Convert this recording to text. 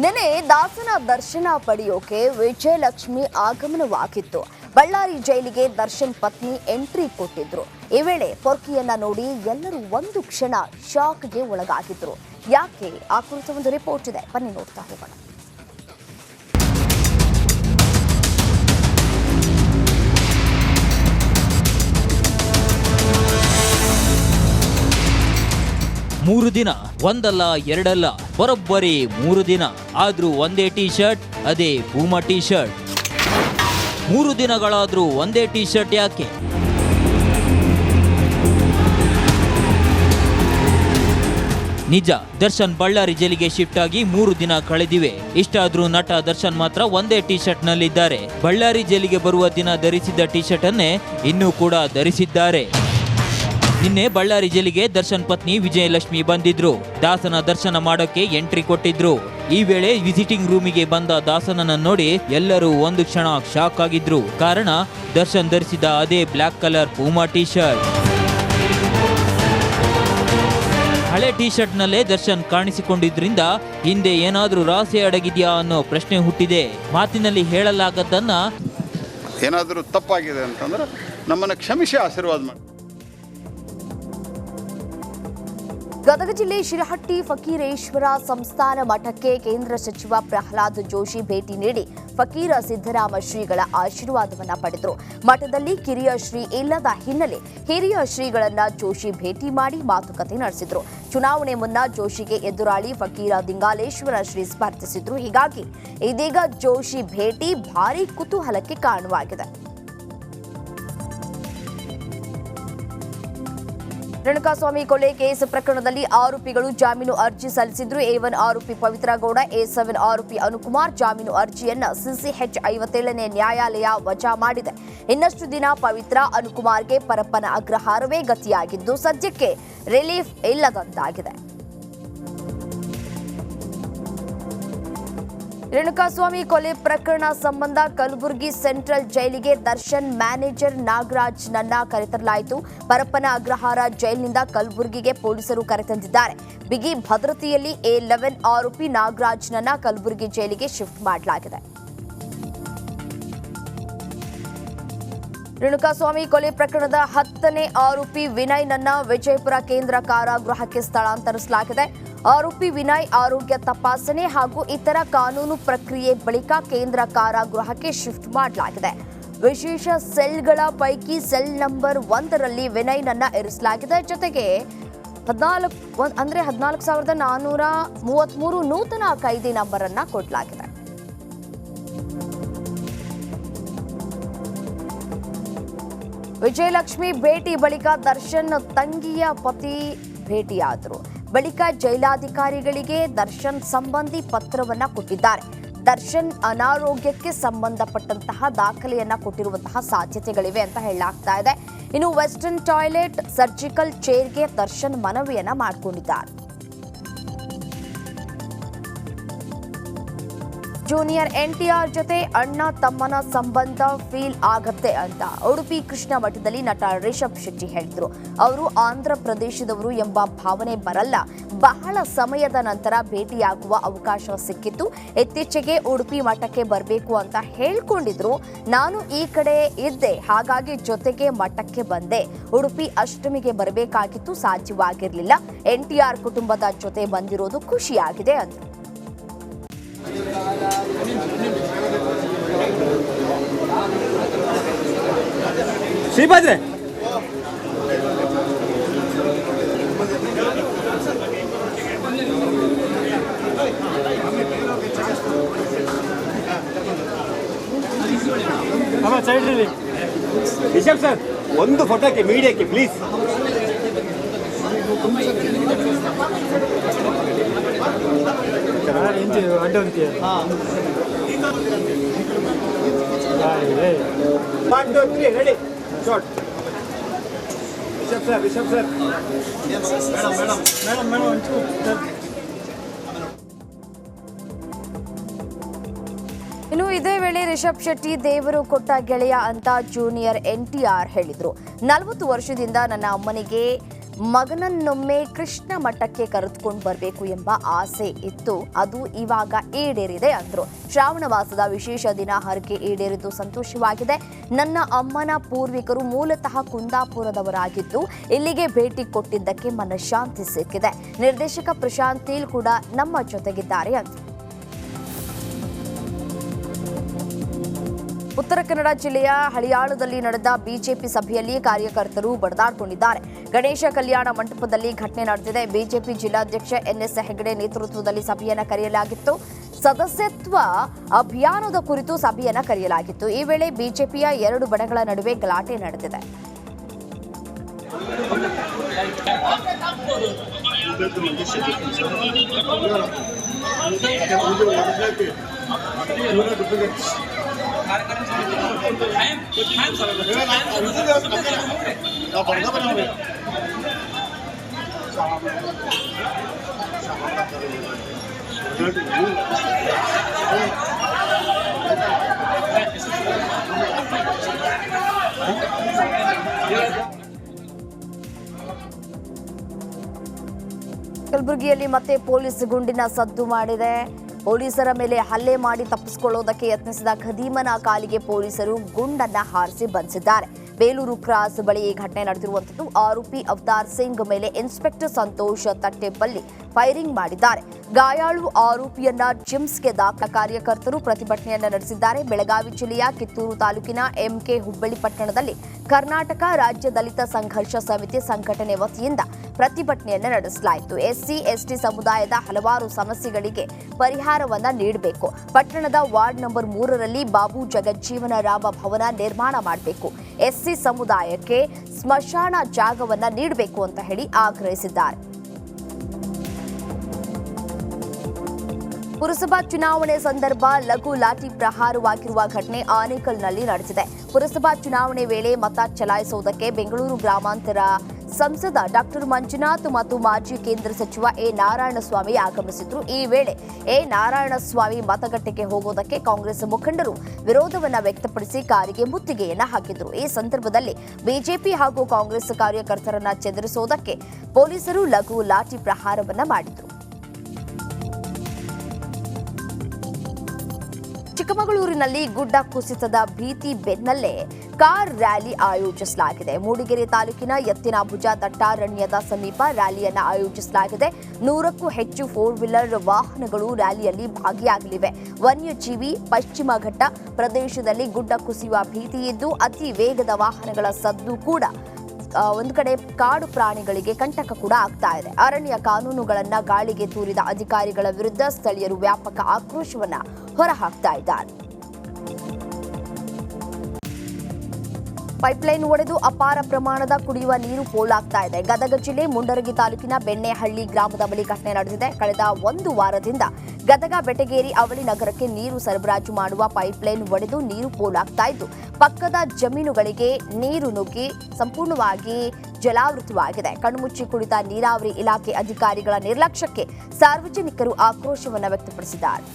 ನೆನೆ ದಾಸನ ದರ್ಶನ ಪಡೆಯೋಕೆ ವಿಜಯಲಕ್ಷ್ಮಿ ಆಗಮನವಾಗಿತ್ತು. ಬಳ್ಳಾರಿ ಜೈಲಿಗೆ ದರ್ಶನ್ ಪತ್ನಿ ಎಂಟ್ರಿ ಕೊಟ್ಟಿದ್ರು. ಈ ವೇಳೆ ಪೊರ್ಕಿಯನ್ನ ನೋಡಿ ಎಲ್ಲರೂ ಒಂದು ಕ್ಷಣ ಶಾಕ್ಗೆ ಒಳಗಾಗಿದ್ರು. ಯಾಕೆ ಆ ಕುರಿತ ಒಂದು ರಿಪೋರ್ಟ್ ಇದೆ, ಬನ್ನಿ ನೋಡ್ತಾ ಹೋಗೋಣ. ಮೂರು ದಿನ, ಒಂದಲ್ಲ ಎರಡಲ್ಲ, ಬರೋಬ್ಬರಿ 3 ದಿನ. ಆದ್ರೂ ಒಂದೇ ಟಿ ಶರ್ಟ್, ಅದೇ ಪೂಮಾ ಟಿ ಶರ್ಟ್. 3 ದಿನಗಳಾದ್ರೂ ಒಂದೇ ಟಿ ಶರ್ಟ್ ಯಾಕೆ? ನಿಜ, ದರ್ಶನ್ ಬಳ್ಳಾರಿ ಜೈಲಿಗೆ ಶಿಫ್ಟ್ ಆಗಿ 3 ದಿನ ಕಳೆದಿವೆ. ಇಷ್ಟಾದ್ರೂ ನಟ ದರ್ಶನ್ ಮಾತ್ರ ಒಂದೇ ಟಿ ಶರ್ಟ್ ನಲ್ಲಿದ್ದಾರೆ. ಬಳ್ಳಾರಿ ಜೈಲಿಗೆ ಬರುವ ದಿನ ಧರಿಸಿದ್ದ ಟಿ ಶರ್ಟ್ ಅನ್ನೇ ಇನ್ನೂ ಕೂಡ ಧರಿಸಿದ್ದಾರೆ. ನಿನ್ನೆ ಬಳ್ಳಾರಿ ಜೈಲಿಗೆ ದರ್ಶನ್ ಪತ್ನಿ ವಿಜಯಲಕ್ಷ್ಮಿ ಬಂದಿದ್ರು. ದಾಸನ ದರ್ಶನ ಮಾಡೋಕೆ ಎಂಟ್ರಿ ಕೊಟ್ಟಿದ್ರು. ಈ ವೇಳೆ ವಿಸಿಟಿಂಗ್ ರೂಮಿಗೆ ಬಂದ ದಾಸನನ್ನ ನೋಡಿ ಎಲ್ಲರೂ ಒಂದು ಕ್ಷಣ ಶಾಕ್ ಆಗಿದ್ರು. ಕಾರಣ ದರ್ಶನ್ ಧರಿಸಿದ ಅದೇ black colour Puma T shirt. ಹಳೆ ಟಿ ಶರ್ಟ್ ನಲ್ಲೇ ದರ್ಶನ್ ಕಾಣಿಸಿಕೊಂಡಿದ್ರಿಂದ ಹಿಂದೆ ಏನಾದ್ರೂ ರಹಸ್ಯ ಅಡಗಿದ್ಯಾ ಅನ್ನೋ ಪ್ರಶ್ನೆ ಹುಟ್ಟಿದೆ. ಮಾತಿನಲ್ಲಿ ಹೇಳಲಾಗದ್ದನ್ನ ಏನಾದರೂ ತಪ್ಪಾಗಿದೆ ಅಂತಂದ್ರೆ ನಮ್ಮನ್ನ ಕ್ಷಮಿಸಿ ಆಶೀರ್ವಾದ ಮಾಡಿ. ಗದಗ ಜಿಲ್ಲೆ ಶಿರಹಟ್ಟಿ ಫಕೀರೇಶ್ವರ ಸಂಸ್ಥಾನ ಮಠಕ್ಕೆ ಕೇಂದ್ರ ಸಚಿವ ಪ್ರಹ್ಲಾದ್ ಜೋಶಿ ಭೇಟಿ ನೀಡಿ ಫಕೀರ ಸಿದ್ದರಾಮ ಶ್ರೀಗಳ ಆಶೀರ್ವಾದವನ್ನ ಪಡೆದರು. ಮಠದಲ್ಲಿ ಕಿರಿಯ ಶ್ರೀ ಇಲ್ಲದ ಹಿನ್ನೆಲೆ ಹಿರಿಯ ಶ್ರೀಗಳನ್ನ ಜೋಶಿ ಭೇಟಿ ಮಾಡಿ ಮಾತುಕತೆ ನಡೆಸಿದ್ರು. ಚುನಾವಣೆ ಮುನ್ನ ಜೋಶಿಗೆ ಎದುರಾಳಿ ಫಕೀರ ದಿಂಗಾಲೇಶ್ವರ ಶ್ರೀ ಸ್ಪರ್ಧಿಸಿದ್ರು. ಹೀಗಾಗಿ ಇದೀಗ ಜೋಶಿ ಭೇಟಿ ಭಾರೀ ಕುತೂಹಲಕ್ಕೆ ಕಾರಣವಾಗಿದೆ. ರೇಣುಕಾಸ್ವಾಮಿ ಕೊಲೆ ಕೇಸ್ ಪ್ರಕರಣದಲ್ಲಿ ಆರೋಪಿಗಳು ಜಾಮೀನು ಅರ್ಜಿ ಸಲ್ಲಿಸಿದ್ರು. A1 ಆರೋಪಿ ಪವಿತ್ರ ಗೌಡ, A7 ಆರೋಪಿ ಅನುಕುಮಾರ್ ಜಾಮೀನು ಅರ್ಜಿಯನ್ನ CCH 57ನೇ ನ್ಯಾಯಾಲಯ ವಜಾ ಮಾಡಿದೆ. ಇನ್ನಷ್ಟು ದಿನ ಪವಿತ್ರ, ಅನುಕುಮಾರ್ಗೆ ಪರಪ್ಪನ ಅಗ್ರಹಾರವೇ ಗತಿಯಾಗಿದ್ದು ಸದ್ಯಕ್ಕೆ ರಿಲೀಫ್ ಇಲ್ಲದಂತಾಗಿದೆ. ರೇಣುಕಾಸ್ವಾಮಿ ಕೊಲೆ ಪ್ರಕರಣ ಸಂಬಂಧ ಕಲಬುರಗಿ ಸೆಂಟ್ರಲ್ ಜೈಲಿಗೆ ದರ್ಶನ್ ಮ್ಯಾನೇಜರ್ ನಾಗರಾಜ್ನನ್ನ ಕರೆತರಲಾಯಿತು. ಪರಪ್ಪನ ಅಗ್ರಹಾರ ಜೈಲಿನಿಂದ ಕಲಬುರಗಿಗೆ ಪೊಲೀಸರು ಕರೆತಂದಿದ್ದಾರೆ. ಬಿಗಿ ಭದ್ರತೆಯಲ್ಲಿ A11 ಆರೋಪಿ ನಾಗರಾಜ್ನನ್ನ ಕಲಬುರಗಿ ಜೈಲಿಗೆ ಶಿಫ್ಟ್ ಮಾಡಲಾಗಿದೆ. ರೇಣುಕಾಸ್ವಾಮಿ ಕೊಲೆ ಪ್ರಕರಣದ 10ನೇ ಆರೋಪಿ ವಿನಯ್ನನ್ನ ವಿಜಯಪುರ ಕೇಂದ್ರ ಕಾರಾಗೃಹಕ್ಕೆ ಸ್ಥಳಾಂತರಿಸಲಾಗಿದೆ. ಆರೋಪಿ ವಿನಯ್ ಆರೋಗ್ಯ ತಪಾಸಣೆ ಹಾಗೂ ಇತರ ಕಾನೂನು ಪ್ರಕ್ರಿಯೆ ಬಳಿಕ ಕೇಂದ್ರ ಕಾರಾಗೃಹಕ್ಕೆ ಶಿಫ್ಟ್ ಮಾಡಲಾಗಿದೆ. ವಿಶೇಷ ಸೆಲ್ಗಳ ಪೈಕಿ ಸೆಲ್ ನಂಬರ್ 1ರಲ್ಲಿ ವಿನಯ್ನನ್ನ ಇರಿಸಲಾಗಿದೆ. ಜೊತೆಗೆ 14,433 ನೂತನ ಕೈದಿ ನಂಬರ್ ಅನ್ನ ಕೊಡಲಾಗಿದೆ. ವಿಜಯಲಕ್ಷ್ಮಿ ಭೇಟಿ ಬಳಿಕ ದರ್ಶನ್ ತಂಗಿಯ ಪತಿ ಭೇಟಿಯಾದರು. ಬಳಿಕ ಜೈಲಾಧಿಕಾರಿಗಳಿಗೆ ದರ್ಶನ್ ಸಂಬಂಧಿ ಪತ್ರವನ್ನ ಕೊಟ್ಟಿದ್ದಾರೆ. ದರ್ಶನ್ ಅನಾರೋಗ್ಯಕ್ಕೆ ಸಂಬಂಧಪಟ್ಟಂತಹ ದಾಖಲೆಯನ್ನ ಕೊಟ್ಟಿರುವಂತಹ ಸಾಧ್ಯತೆಗಳಿವೆ ಅಂತ ಹೇಳಲಾಗ್ತಾ ಇದೆ. ಇನ್ನು ವೆಸ್ಟರ್ನ್ ಟಾಯ್ಲೆಟ್, ಸರ್ಜಿಕಲ್ ಚೇರ್ಗೆ ದರ್ಶನ್ ಮನವಿಯನ್ನ ಮಾಡಿಕೊಂಡಿದ್ದಾರೆ. ಜೂನಿಯರ್ NTR ಜೊತೆ ಅಣ್ಣ ತಮ್ಮನ ಸಂಬಂಧ ಫೀಲ್ ಆಗತ್ತೆ ಅಂತ ಉಡುಪಿ ಕೃಷ್ಣ ಮಠದಲ್ಲಿ ನಟ ರಿಷಬ್ ಶೆಟ್ಟಿ ಹೇಳಿದ್ರು. ಅವರು ಆಂಧ್ರ ಪ್ರದೇಶದವರು ಎಂಬ ಭಾವನೆ ಬರಲ್ಲ. ಬಹಳ ಸಮಯದ ನಂತರ ಭೇಟಿಯಾಗುವ ಅವಕಾಶ ಸಿಕ್ಕಿತ್ತು. ಇತ್ತೀಚೆಗೆ ಉಡುಪಿ ಮಠಕ್ಕೆ ಬರಬೇಕು ಅಂತ ಹೇಳ್ಕೊಂಡಿದ್ರು. ನಾನು ಈ ಕಡೆ ಇದ್ದೆ, ಹಾಗಾಗಿ ಜೊತೆಗೆ ಮಠಕ್ಕೆ ಬಂದೆ. ಉಡುಪಿ ಅಷ್ಟಮಿಗೆ ಬರಬೇಕಾಗಿತ್ತು, ಸಾಧ್ಯವಾಗಿರಲಿಲ್ಲ. NTR ಕುಟುಂಬದ ಜೊತೆ ಬಂದಿರೋದು ಖುಷಿಯಾಗಿದೆ ಅಂತ. ಶ್ರೀಭದ್ರೆ ರಿಷಬ್ ಸರ್, ಒಂದು ಫೋಟೋಕ್ಕೆ ಮೀಡಿಯಾಕ್ಕೆ please. Ready short. Rishab sir ಇನ್ನು ಇದೇ ವೇಳೆ ರಿಷಬ್ ಶೆಟ್ಟಿ ದೇವರು ಕೊಟ್ಟ ಗೆಳೆಯ ಅಂತ ಜೂನಿಯರ್ NTR ಹೇಳಿದ್ರು. 40 ವರ್ಷದಿಂದ ನನ್ನ ಅಮ್ಮನಿಗೆ ಮಗನನ್ನೊಮ್ಮೆ ಕೃಷ್ಣ ಮಠಕ್ಕೆ ಕರೆದುಕೊಂಡು ಬರಬೇಕು ಎಂಬ ಆಸೆ ಇತ್ತು, ಅದು ಇವಾಗ ಈಡೇರಿದೆ ಅಂದ್ರು. ಶ್ರಾವಣ ಮಾಸದ ವಿಶೇಷ ದಿನ ಹರಕೆ ಈಡೇರಿದ್ದು ಸಂತೋಷವಾಗಿದೆ. ನನ್ನ ಅಮ್ಮನ ಪೂರ್ವಿಕರು ಮೂಲತಃ ಕುಂದಾಪುರದವರಾಗಿದ್ದು ಇಲ್ಲಿಗೆ ಭೇಟಿ ಕೊಟ್ಟಿದ್ದಕ್ಕೆ ಮನಃಶಾಂತಿ ಸಿಕ್ಕಿದೆ. ನಿರ್ದೇಶಕ ಪ್ರಶಾಂತ್ ನೀಲ್ ಕೂಡ ನಮ್ಮ ಜೊತೆಗಿದ್ದಾರೆ ಅಂದ್ರು. ಉತ್ತರ ಕನ್ನಡ ಜಿಲ್ಲೆಯ ಹಳಿಯಾಳದಲ್ಲಿ ನಡೆದ ಬಿಜೆಪಿ ಸಭೆಯಲ್ಲಿ ಕಾರ್ಯಕರ್ತರು ಬಡಿದಾಡಿಕೊಂಡಿದ್ದಾರೆ. ಗಣೇಶ ಕಲ್ಯಾಣ ಮಂಟಪದಲ್ಲಿ ಘಟನೆ ನಡೆದಿದೆ. ಬಿಜೆಪಿ ಜಿಲ್ಲಾಧ್ಯಕ್ಷ ಎನ್ಎಸ್ ಹೆಗಡೆ ನೇತೃತ್ವದಲ್ಲಿ ಸಭೆಯನ್ನು ಕರೆಯಲಾಗಿತ್ತು. ಸದಸ್ಯತ್ವ ಅಭಿಯಾನದ ಕುರಿತು ಸಭೆಯನ್ನು ಕರೆಯಲಾಗಿತ್ತು. ಈ ವೇಳೆ ಬಿಜೆಪಿಯ ಎರಡು ಬಣಗಳ ನಡುವೆ ಗಲಾಟೆ ನಡೆದಿದೆ. ಕಲಬುರಗಿಯಲ್ಲಿ ಮತ್ತೆ ಪೊಲೀಸ್ ಗುಂಡಿನ ಸದ್ದು ಮಾಡಿದೆ. ಪೊಲೀಸರ ಮೇಲೆ ಹಲ್ಲೆ ಮಾಡಿ ತಪ್ಪಿಸಿಕೊಳ್ಳುವುದಕ್ಕೆ ಯತ್ನಿಸಿದ ಖದೀಮನ ಕಾಲಿಗೆ ಪೊಲೀಸರು ಗುಂಡನ್ನ ಹಾರಿಸಿ ಬಂಧಿಸಿದ್ದಾರೆ. ಬೇಲೂರು ಕ್ರಾಸ್ ಬಳಿ ಈ ಘಟನೆ ನಡೆದಿರುವಂತದ್ದು. ಆರೋಪಿ ಅವತಾರ್ ಸಿಂಗ್ ಮೇಲೆ ಇನ್ಸ್ಪೆಕ್ಟರ್ ಸಂತೋಷ್ ತಟ್ಟೆಪಲ್ಲಿ ಫೈರಿಂಗ್ ಮಾಡಿದ್ದಾರೆ. ಗಾಯಾಳು ಆರೋಪಿಯನ್ನ ಜಿಮ್ಸ್ಗೆ ದಾಖಲ. ಕಾರ್ಯಕರ್ತರು ಪ್ರತಿಭಟನೆಯನ್ನ ನಡೆಸಿದ್ದಾರೆ. ಬೆಳಗಾವಿ ಜಿಲ್ಲೆಯ ಕಿತ್ತೂರು ತಾಲೂಕಿನ ಎಂಕೆ ಹುಬ್ಬಳ್ಳಿ ಪಟ್ಟಣದಲ್ಲಿ ಕರ್ನಾಟಕ ರಾಜ್ಯ ದಲಿತ ಸಂಘರ್ಷ ಸಮಿತಿ ಸಂಘಟನೆ ವತಿಯಿಂದ ಪ್ರತಿಭಟನೆಯನ್ನ ನಡೆಸಲಾಯಿತು. ಎಸ್ಸಿ ಎಸ್ಟಿ ಸಮುದಾಯದ ಹಲವಾರು ಸಮಸ್ಯೆಗಳಿಗೆ ಪರಿಹಾರವನ್ನ ನೀಡಬೇಕು. ಪಟ್ಟಣದ ವಾರ್ಡ್ ನಂಬರ್ 3ರಲ್ಲಿ ಬಾಬು ಜಗಜ್ಜೀವನ ರಾಮ ಭವನ ನಿರ್ಮಾಣ ಮಾಡಬೇಕು. ಎಸ್ಸಿ ಸಮುದಾಯಕ್ಕೆ ಸ್ಮಶಾನ ಜಾಗವನ್ನ ನೀಡಬೇಕು ಅಂತ ಹೇಳಿ ಆಗ್ರಹಿಸಿದ್ದಾರೆ. ಪುರಸಭಾ ಚುನಾವಣೆ ಸಂದರ್ಭ ಲಘು ಲಾಠಿ ಪ್ರಹಾರವಾಗಿರುವ ಘಟನೆ ಆನೇಕಲ್ನಲ್ಲಿ ನಡೆದಿದೆ. ಪುರಸಭಾ ಚುನಾವಣೆ ವೇಳೆ ಮತ ಚಲಾಯಿಸುವುದಕ್ಕೆ ಬೆಂಗಳೂರು ಗ್ರಾಮಾಂತರ ಸಂಸದ ಡಾಕ್ಟರ್ ಮಂಜುನಾಥ್ ಮತ್ತು ಮಾಜಿ ಕೇಂದ್ರ ಸಚಿವ ಎ ನಾರಾಯಣಸ್ವಾಮಿ ಆಗಮಿಸಿದ್ರು. ಈ ವೇಳೆ ಎ ನಾರಾಯಣಸ್ವಾಮಿ ಮತಗಟ್ಟೆಗೆ ಹೋಗುವುದಕ್ಕೆ ಕಾಂಗ್ರೆಸ್ ಮುಖಂಡರು ವಿರೋಧವನ್ನ ವ್ಯಕ್ತಪಡಿಸಿ ಕಾರಿಗೆ ಮುತ್ತಿಗೆಯನ್ನ ಹಾಕಿದ್ರು. ಈ ಸಂದರ್ಭದಲ್ಲಿ ಬಿಜೆಪಿ ಹಾಗೂ ಕಾಂಗ್ರೆಸ್ ಕಾರ್ಯಕರ್ತರನ್ನ ಚೆದರಿಸುವುದಕ್ಕೆ ಪೊಲೀಸರು ಲಘು ಲಾಠಿ ಪ್ರಹಾರವನ್ನ ಮಾಡಿದ್ರು. ಚಿಕ್ಕಮಗಳೂರಿನಲ್ಲಿ ಗುಡ್ಡ ಕುಸಿತದ ಭೀತಿ ಬೆನ್ನಲ್ಲೇ ಕಾರ್ ರ್ಯಾಲಿ ಆಯೋಜಿಸಲಾಗಿದೆ. ಮೂಡಿಗೆರೆ ತಾಲೂಕಿನ ಎತ್ತಿನಭುಜ ದಟ್ಟಾರಣ್ಯದ ಸಮೀಪ ರ್ಯಾಲಿಯನ್ನು ಆಯೋಜಿಸಲಾಗಿದೆ. 100ಕ್ಕೂ ಹೆಚ್ಚು 4-ವೀಲರ್ ವಾಹನಗಳು ರ್ಯಾಲಿಯಲ್ಲಿ ಭಾಗಿಯಾಗಲಿವೆ. ವನ್ಯಜೀವಿ ಪಶ್ಚಿಮ ಘಟ್ಟ ಪ್ರದೇಶದಲ್ಲಿ ಗುಡ್ಡ ಕುಸಿಯುವ ಭೀತಿ ಇದ್ದು ಅತಿ ವೇಗದ ವಾಹನಗಳ ಸದ್ದು ಕೂಡ ಒಂದು ಕಡೆ ಕಾಡು ಪ್ರಾಣಿಗಳಿಗೆ ಕಂಟಕ ಕೂಡ ಆಗ್ತಾ ಇದೆ. ಅರಣ್ಯ ಕಾನೂನುಗಳನ್ನ ಗಾಳಿಗೆ ತೂರಿದ ಅಧಿಕಾರಿಗಳ ವಿರುದ್ಧ ಸ್ಥಳೀಯರು ವ್ಯಾಪಕ ಆಕ್ರೋಶವನ್ನ ಹೊರಹಾಕ್ತಾ ಇದ್ದಾರೆ. ಪೈಪ್ಲೈನ್ ಒಡೆದು ಅಪಾರ ಪ್ರಮಾಣದ ಕುಡಿಯುವ ನೀರು ಪೋಲಾಗ್ತಾ ಇದೆ. ಗದಗ ಜಿಲ್ಲೆ ಮುಂಡರಗಿ ತಾಲೂಕಿನ ಬೆಣ್ಣೆಹಳ್ಳಿ ಗ್ರಾಮದ ಬಳಿ ಘಟನೆ ನಡೆದಿದೆ. ಕಳೆದ 1 ವಾರದಿಂದ ಗದಗ ಬೆಟಗೇರಿ ಅವಳಿ ನಗರಕ್ಕೆ ನೀರು ಸರಬರಾಜು ಮಾಡುವ ಪೈಪ್ಲೈನ್ ಒಡೆದು ನೀರು ಪೋಲಾಗ್ತಾ ಇದ್ದು ಪಕ್ಕದ ಜಮೀನುಗಳಿಗೆ ನೀರು ನುಗ್ಗಿ ಸಂಪೂರ್ಣವಾಗಿ ಜಲಾವೃತವಾಗಿದೆ. ಕಣ್ಮುಚ್ಚಿ ಕುಳಿತ ನೀರಾವರಿ ಇಲಾಖೆ ಅಧಿಕಾರಿಗಳ ನಿರ್ಲಕ್ಷ್ಯಕ್ಕೆ ಸಾರ್ವಜನಿಕರು ಆಕ್ರೋಶವನ್ನು ವ್ಯಕ್ತಪಡಿಸಿದ್ದಾರೆ.